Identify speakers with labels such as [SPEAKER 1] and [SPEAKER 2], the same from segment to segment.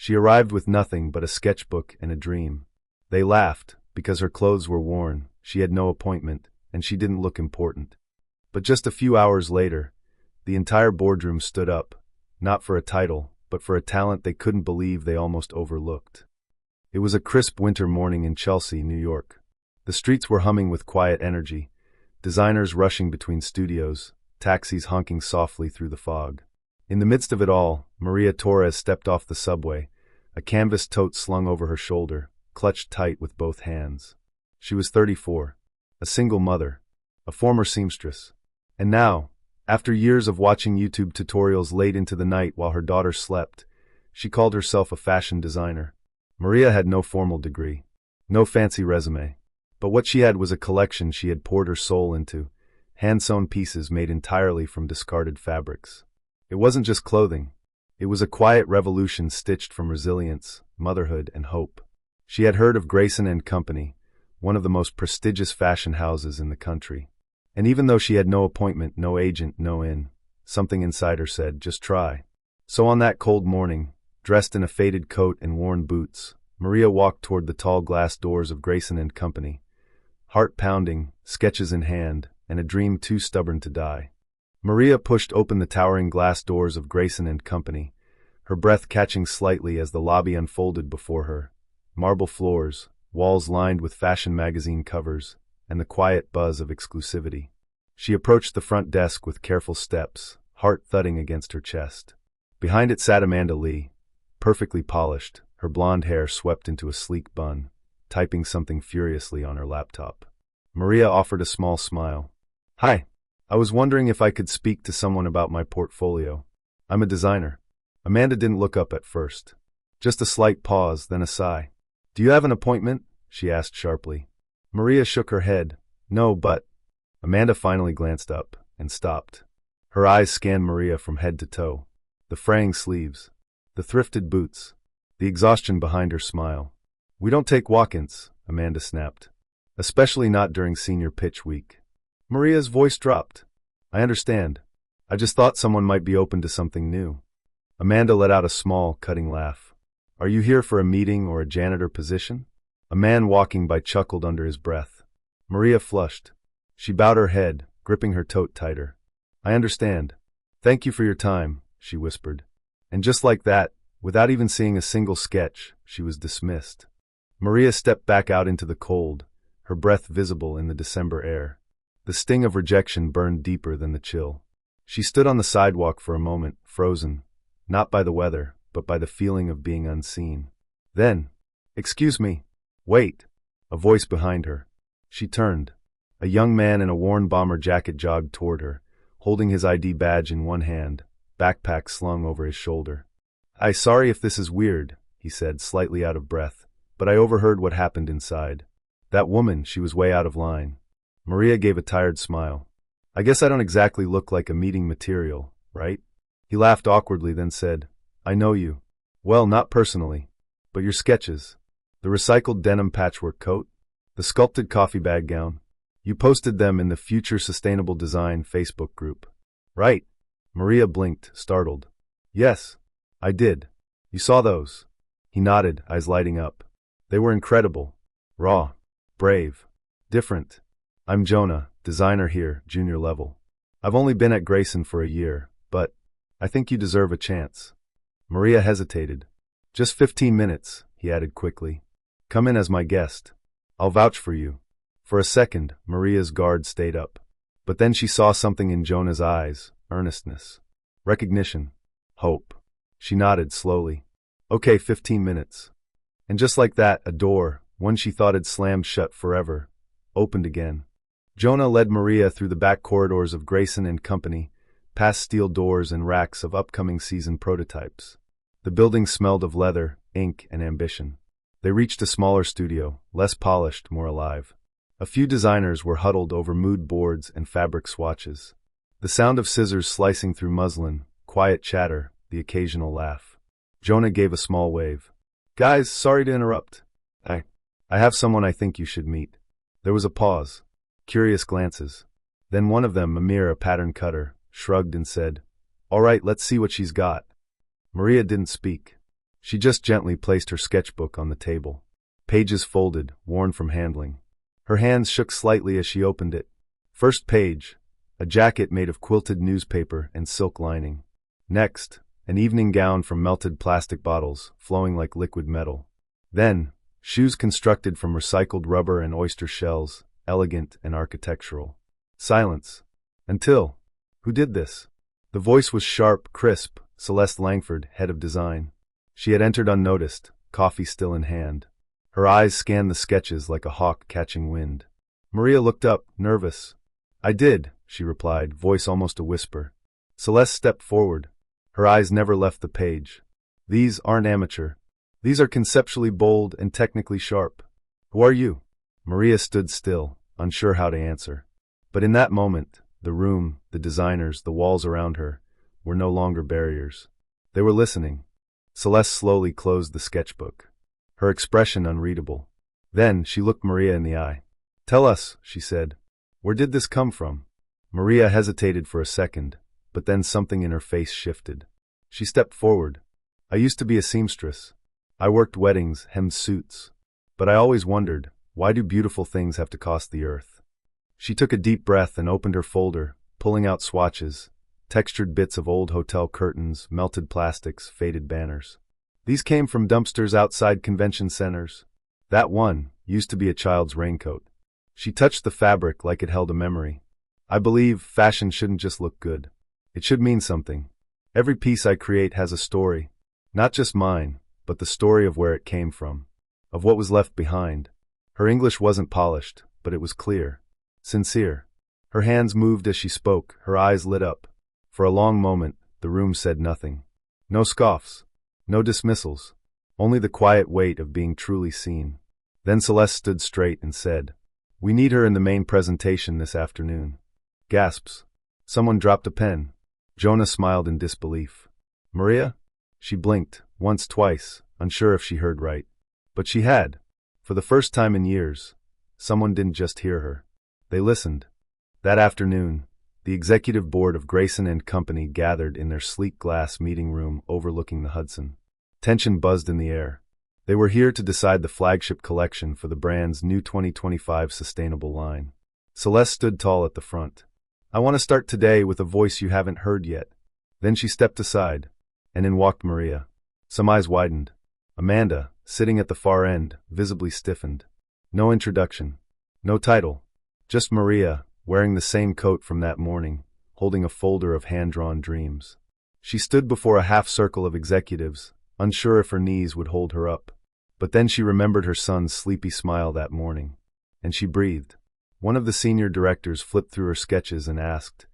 [SPEAKER 1] She arrived with nothing but a sketchbook and a dream. They laughed, because her clothes were worn, she had no appointment, and she didn't look important. But just a few hours later, the entire boardroom stood up, not for a title, but for a talent they couldn't believe they almost overlooked. It was a crisp winter morning in Chelsea, New York. The streets were humming with quiet energy, designers rushing between studios, taxis honking softly through the fog. In the midst of it all, Maria Torres stepped off the subway, a canvas tote slung over her shoulder, clutched tight with both hands. She was 34, a single mother, a former seamstress. And now, after years of watching YouTube tutorials late into the night while her daughter slept, she called herself a fashion designer. Maria had no formal degree, no fancy resume, but what she had was a collection she had poured her soul into, hand-sewn pieces made entirely from discarded fabrics. It wasn't just clothing. It was a quiet revolution stitched from resilience, motherhood, and hope. She had heard of Grayson & Company, one of the most prestigious fashion houses in the country. And even though she had no appointment, no agent, no in, something inside her said, just try. So on that cold morning, dressed in a faded coat and worn boots, Maria walked toward the tall glass doors of Grayson & Company, heart pounding, sketches in hand, and a dream too stubborn to die. Maria pushed open the towering glass doors of Grayson & Company, her breath catching slightly as the lobby unfolded before her. Marble floors, walls lined with fashion magazine covers, and the quiet buzz of exclusivity. She approached the front desk with careful steps, heart thudding against her chest. Behind it sat Amanda Lee, perfectly polished, her blonde hair swept into a sleek bun, typing something furiously on her laptop. Maria offered a small smile. Hi. I was wondering if I could speak to someone about my portfolio. I'm a designer. Amanda didn't look up at first. Just a slight pause, then a sigh. Do you have an appointment? She asked sharply. Maria shook her head. No, but... Amanda finally glanced up, and stopped. Her eyes scanned Maria from head to toe. The fraying sleeves, the thrifted boots, the exhaustion behind her smile. We don't take walk-ins, Amanda snapped. Especially not during senior pitch week. Maria's voice dropped. I understand. I just thought someone might be open to something new. Amanda let out a small, cutting laugh. Are you here for a meeting or a janitor position? A man walking by chuckled under his breath. Maria flushed. She bowed her head, gripping her tote tighter. I understand. Thank you for your time, she whispered. And just like that, without even seeing a single sketch, she was dismissed. Maria stepped back out into the cold, her breath visible in the December air. The sting of rejection burned deeper than the chill. She stood on the sidewalk for a moment, frozen, not by the weather, but by the feeling of being unseen. Then, excuse me, wait, a voice behind her. She turned. A young man in a worn bomber jacket jogged toward her, holding his ID badge in one hand, backpack slung over his shoulder. Sorry if this is weird, he said, slightly out of breath, but I overheard what happened inside. That woman, she was way out of line. Maria gave a tired smile. I guess I don't exactly look like a meeting material, right? He laughed awkwardly, then said, I know you. Well, not personally, but your sketches. The recycled denim patchwork coat, the sculpted coffee bag gown. You posted them in the Future Sustainable Design Facebook group. Right. Maria blinked, startled. Yes, I did. You saw those? He nodded, eyes lighting up. They were incredible. Raw. Brave. Different. I'm Jonah, designer here, junior level. I've only been at Grayson for a year, but I think you deserve a chance. Maria hesitated. Just 15 minutes, he added quickly. Come in as my guest. I'll vouch for you. For a second, Maria's guard stayed up. But then she saw something in Jonah's eyes, earnestness. Recognition. Hope. She nodded slowly. Okay, 15 minutes. And just like that, a door, one she thought had slammed shut forever, opened again. Jonah led Maria through the back corridors of Grayson & Company, past steel doors and racks of upcoming season prototypes. The building smelled of leather, ink, and ambition. They reached a smaller studio, less polished, more alive. A few designers were huddled over mood boards and fabric swatches. The sound of scissors slicing through muslin, quiet chatter, the occasional laugh. Jonah gave a small wave. Guys, sorry to interrupt. I have someone I think you should meet. There was a pause. Curious glances. Then one of them, Amir, a pattern cutter, shrugged and said, All right, let's see what she's got. Maria didn't speak. She just gently placed her sketchbook on the table. Pages folded, worn from handling. Her hands shook slightly as she opened it. First page, a jacket made of quilted newspaper and silk lining. Next, an evening gown from melted plastic bottles, flowing like liquid metal. Then, shoes constructed from recycled rubber and oyster shells, elegant and architectural. Silence. Until, who did this? The voice was sharp, crisp, Celeste Langford, head of design. She had entered unnoticed, coffee still in hand. Her eyes scanned the sketches like a hawk catching wind. Maria looked up, nervous. I did, she replied, voice almost a whisper. Celeste stepped forward. Her eyes never left the page. These aren't amateur. These are conceptually bold and technically sharp. Who are you? Maria stood still, unsure how to answer. But in that moment, the room, the designers, the walls around her, were no longer barriers. They were listening. Celeste slowly closed the sketchbook, her expression unreadable. Then she looked Maria in the eye. Tell us, she said. Where did this come from? Maria hesitated for a second, but then something in her face shifted. She stepped forward. I used to be a seamstress. I worked weddings, hemmed suits. But I always wondered, why do beautiful things have to cost the earth? She took a deep breath and opened her folder, pulling out swatches, textured bits of old hotel curtains, melted plastics, faded banners. These came from dumpsters outside convention centers. That one used to be a child's raincoat. She touched the fabric like it held a memory. I believe fashion shouldn't just look good. It should mean something. Every piece I create has a story. Not just mine, but the story of where it came from. Of what was left behind. Her English wasn't polished, but it was clear. Sincere. Her hands moved as she spoke, her eyes lit up. For a long moment, the room said nothing. No scoffs. No dismissals. Only the quiet weight of being truly seen. Then Celeste stood straight and said, We need her in the main presentation this afternoon. Gasps. Someone dropped a pen. Jonah smiled in disbelief. Maria? She blinked, once, twice, unsure if she heard right. But she had. For the first time in years, someone didn't just hear her. They listened. That afternoon, the executive board of Grayson and Company gathered in their sleek glass meeting room overlooking the Hudson. Tension buzzed in the air. They were here to decide the flagship collection for the brand's new 2025 sustainable line. Celeste stood tall at the front. I want to start today with a voice you haven't heard yet. Then she stepped aside, and in walked Maria. Some eyes widened. Amanda, sitting at the far end, visibly stiffened. No introduction. No title. Just Maria, wearing the same coat from that morning, holding a folder of hand-drawn dreams. She stood before a half-circle of executives, unsure if her knees would hold her up. But then she remembered her son's sleepy smile that morning, and she breathed. One of the senior directors flipped through her sketches and asked,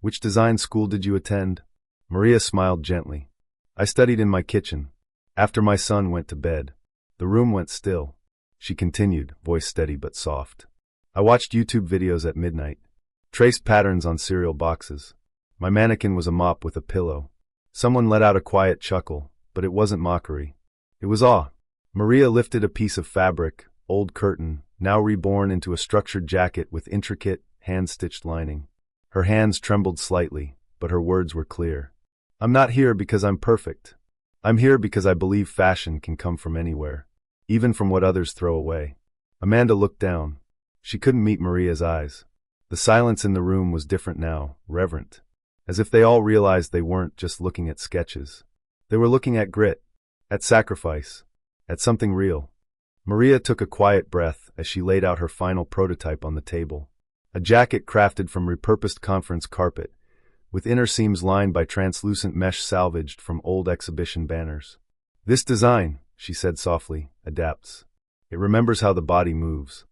[SPEAKER 1] Which design school did you attend? Maria smiled gently. I studied in my kitchen. After my son went to bed. The room went still. She continued, voice steady but soft. I watched YouTube videos at midnight. Traced patterns on cereal boxes. My mannequin was a mop with a pillow. Someone let out a quiet chuckle, but it wasn't mockery. It was awe. Maria lifted a piece of fabric, old curtain, now reborn into a structured jacket with intricate, hand-stitched lining. Her hands trembled slightly, but her words were clear. I'm not here because I'm perfect. I'm here because I believe fashion can come from anywhere, even from what others throw away. Amanda looked down. She couldn't meet Maria's eyes. The silence in the room was different now, reverent, as if they all realized they weren't just looking at sketches. They were looking at grit, at sacrifice, at something real. Maria took a quiet breath as she laid out her final prototype on the table. A jacket crafted from repurposed conference carpet, with inner seams lined by translucent mesh salvaged from old exhibition banners. This design, she said softly, adapts. It remembers how the body moves.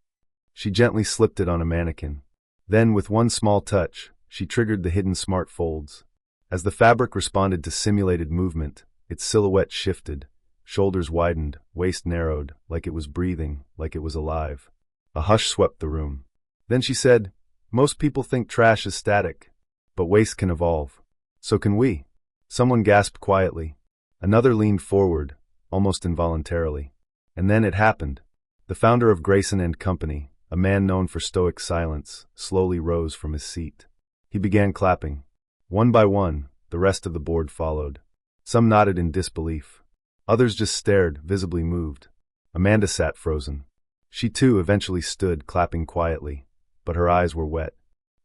[SPEAKER 1] She gently slipped it on a mannequin. Then, with one small touch, she triggered the hidden smart folds. As the fabric responded to simulated movement, its silhouette shifted, shoulders widened, waist narrowed, like it was breathing, like it was alive. A hush swept the room. Then she said, Most people think trash is static, but waste can evolve. So can we. Someone gasped quietly. Another leaned forward, almost involuntarily. And then it happened. The founder of Grayson and Company, a man known for stoic silence, slowly rose from his seat. He began clapping. One by one, the rest of the board followed. Some nodded in disbelief. Others just stared, visibly moved. Amanda sat frozen. She too eventually stood, clapping quietly, but her eyes were wet.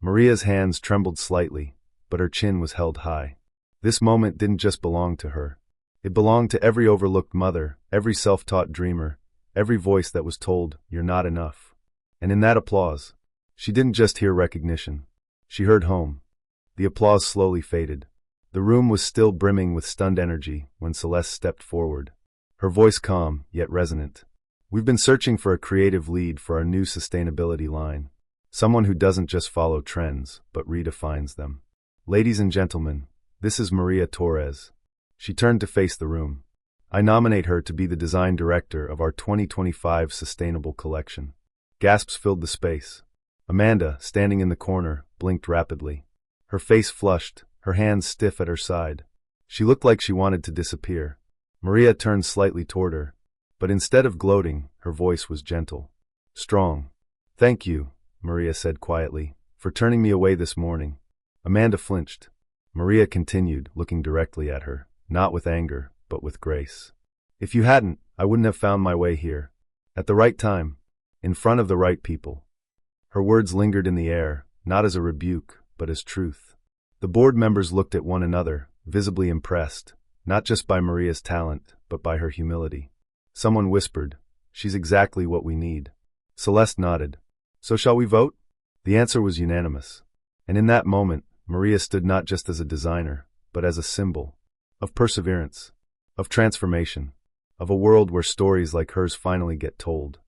[SPEAKER 1] Maria's hands trembled slightly, but her chin was held high. This moment didn't just belong to her. It belonged to every overlooked mother, every self-taught dreamer, every voice that was told, "You're not enough." And in that applause, she didn't just hear recognition. She heard home. The applause slowly faded. The room was still brimming with stunned energy when Celeste stepped forward. Her voice calm, yet resonant. "We've been searching for a creative lead for our new sustainability line. Someone who doesn't just follow trends, but redefines them. Ladies and gentlemen, this is Maria Torres." She turned to face the room. "I nominate her to be the design director of our 2025 sustainable collection." Gasps filled the space. Amanda, standing in the corner, blinked rapidly. Her face flushed, her hands stiff at her side. She looked like she wanted to disappear. Maria turned slightly toward her, but instead of gloating, her voice was gentle. Strong. "Thank you," Maria said quietly, "for turning me away this morning." Amanda flinched. Maria continued, looking directly at her, not with anger, but with grace. "If you hadn't, I wouldn't have found my way here. At the right time, in front of the right people." Her words lingered in the air, not as a rebuke, but as truth. The board members looked at one another, visibly impressed, not just by Maria's talent, but by her humility. Someone whispered, "She's exactly what we need." Celeste nodded. "So shall we vote?" The answer was unanimous. And in that moment, Maria stood not just as a designer, but as a symbol of perseverance, of transformation, of a world where stories like hers finally get told.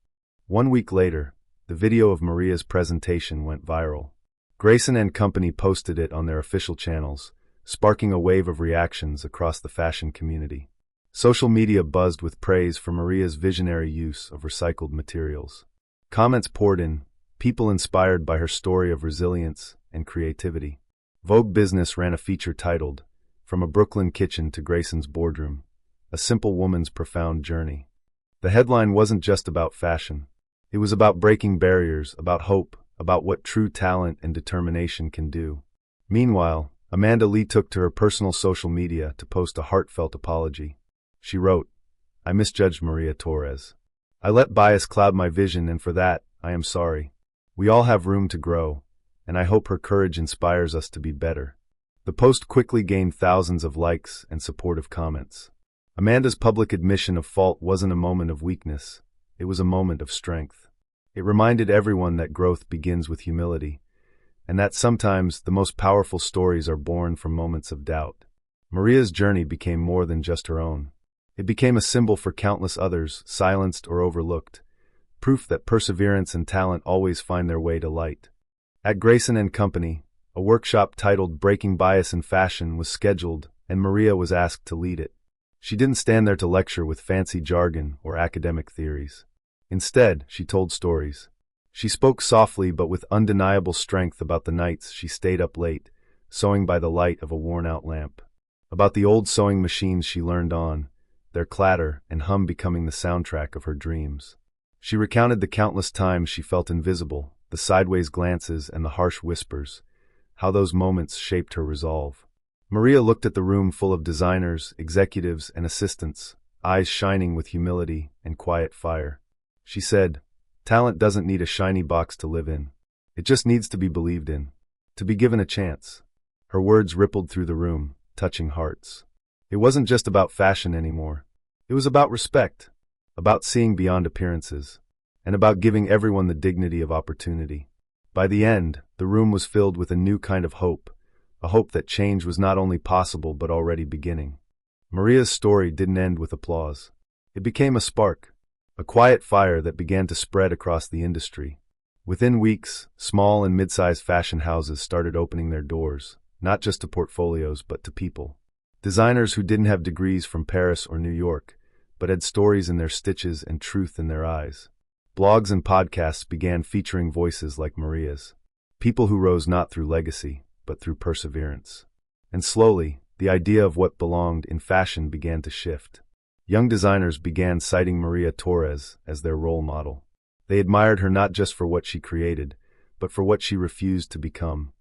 [SPEAKER 1] 1 week later, the video of Maria's presentation went viral. Grayson and Company posted it on their official channels, sparking a wave of reactions across the fashion community. Social media buzzed with praise for Maria's visionary use of recycled materials. Comments poured in, people inspired by her story of resilience and creativity. Vogue Business ran a feature titled, "From a Brooklyn Kitchen to Grayson's Boardroom, A Simple Woman's Profound Journey." The headline wasn't just about fashion. It was about breaking barriers, about hope, about what true talent and determination can do. Meanwhile, Amanda Lee took to her personal social media to post a heartfelt apology. She wrote, "I misjudged Maria Torres. I let bias cloud my vision, and for that, I am sorry. We all have room to grow, and I hope her courage inspires us to be better." The post quickly gained thousands of likes and supportive comments. Amanda's public admission of fault wasn't a moment of weakness, it was a moment of strength. It reminded everyone that growth begins with humility, and that sometimes the most powerful stories are born from moments of doubt. Maria's journey became more than just her own. It became a symbol for countless others, silenced or overlooked, proof that perseverance and talent always find their way to light. At Grayson and Company, a workshop titled "Breaking Bias in Fashion" was scheduled, and Maria was asked to lead it. She didn't stand there to lecture with fancy jargon or academic theories. Instead, she told stories. She spoke softly but with undeniable strength about the nights she stayed up late, sewing by the light of a worn-out lamp. About the old sewing machines she learned on, their clatter and hum becoming the soundtrack of her dreams. She recounted the countless times she felt invisible, the sideways glances and the harsh whispers, how those moments shaped her resolve. Maria looked at the room full of designers, executives, and assistants, eyes shining with humility and quiet fire. She said, "Talent doesn't need a shiny box to live in. It just needs to be believed in, to be given a chance." Her words rippled through the room, touching hearts. It wasn't just about fashion anymore. It was about respect, about seeing beyond appearances, and about giving everyone the dignity of opportunity. By the end, the room was filled with a new kind of hope, a hope that change was not only possible but already beginning. Maria's story didn't end with applause. It became a spark, a quiet fire that began to spread across the industry. Within weeks, small and mid-sized fashion houses started opening their doors, not just to portfolios but to people. Designers who didn't have degrees from Paris or New York, but had stories in their stitches and truth in their eyes. Blogs and podcasts began featuring voices like Maria's, people who rose not through legacy, but through perseverance. And slowly, the idea of what belonged in fashion began to shift. Young designers began citing Maria Torres as their role model. They admired her not just for what she created, but for what she refused to become,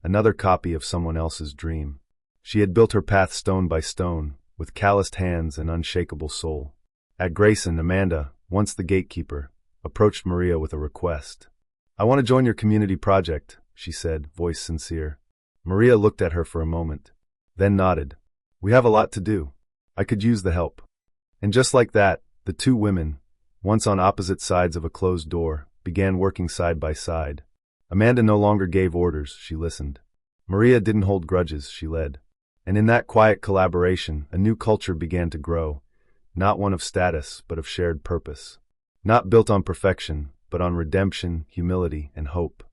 [SPEAKER 1] another copy of someone else's dream. She had built her path stone by stone, with calloused hands and unshakable soul. At Grayson, Amanda, once the gatekeeper, approached Maria with a request. "I want to join your community project," she said, voice sincere. Maria looked at her for a moment, then nodded. "We have a lot to do. I could use the help." And just like that, the two women, once on opposite sides of a closed door, began working side by side. Amanda no longer gave orders, she listened. Maria didn't hold grudges, she led. And in that quiet collaboration, a new culture began to grow, not one of status, but of shared purpose. Not built on perfection, but on redemption, humility, and hope.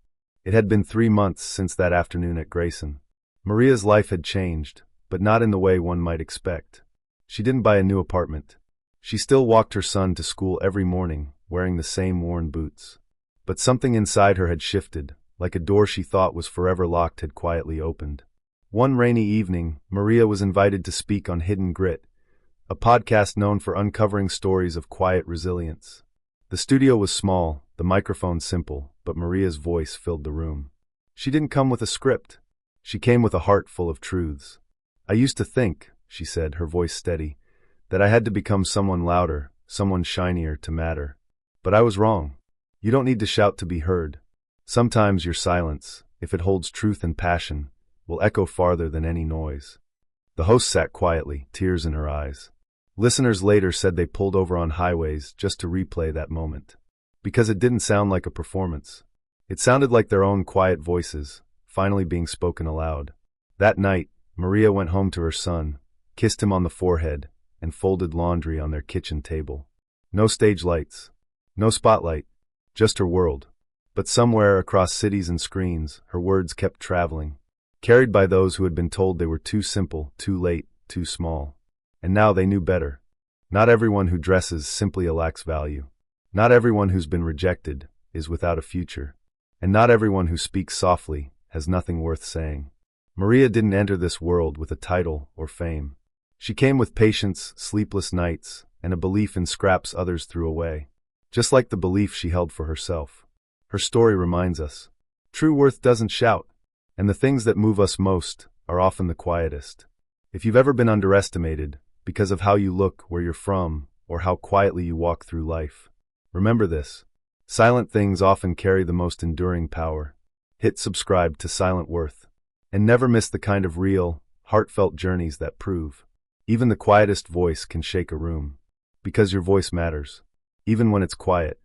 [SPEAKER 1] It had been 3 months since that afternoon at Grayson. Maria's life had changed, but not in the way one might expect. She didn't buy a new apartment. She still walked her son to school every morning, wearing the same worn boots. But something inside her had shifted, like a door she thought was forever locked had quietly opened. One rainy evening, Maria was invited to speak on Hidden Grit, a podcast known for uncovering stories of quiet resilience. The studio was small, the microphone simple, but Maria's voice filled the room. She didn't come with a script. She came with a heart full of truths. "I used to think," she said, her voice steady, "that I had to become someone louder, someone shinier to matter. But I was wrong. You don't need to shout to be heard. Sometimes your silence, if it holds truth and passion, will echo farther than any noise." The host sat quietly, tears in her eyes. Listeners later said they pulled over on highways just to replay that moment. Because it didn't sound like a performance. It sounded like their own quiet voices, finally being spoken aloud. That night, Maria went home to her son, kissed him on the forehead, and folded laundry on their kitchen table. No stage lights. No spotlight. Just her world. But somewhere across cities and screens, her words kept traveling, carried by those who had been told they were too simple, too late, too small. And now they knew better. Not everyone who dresses simply lacks value. Not everyone who's been rejected is without a future. And not everyone who speaks softly has nothing worth saying. Maria didn't enter this world with a title or fame. She came with patience, sleepless nights, and a belief in scraps others threw away. Just like the belief she held for herself. Her story reminds us, true worth doesn't shout, and the things that move us most are often the quietest. If you've ever been underestimated, because of how you look, where you're from, or how quietly you walk through life, remember this. Silent things often carry the most enduring power. Hit subscribe to Silent Worth. And never miss the kind of real, heartfelt journeys that prove. Even the quietest voice can shake a room. Because your voice matters. Even when it's quiet.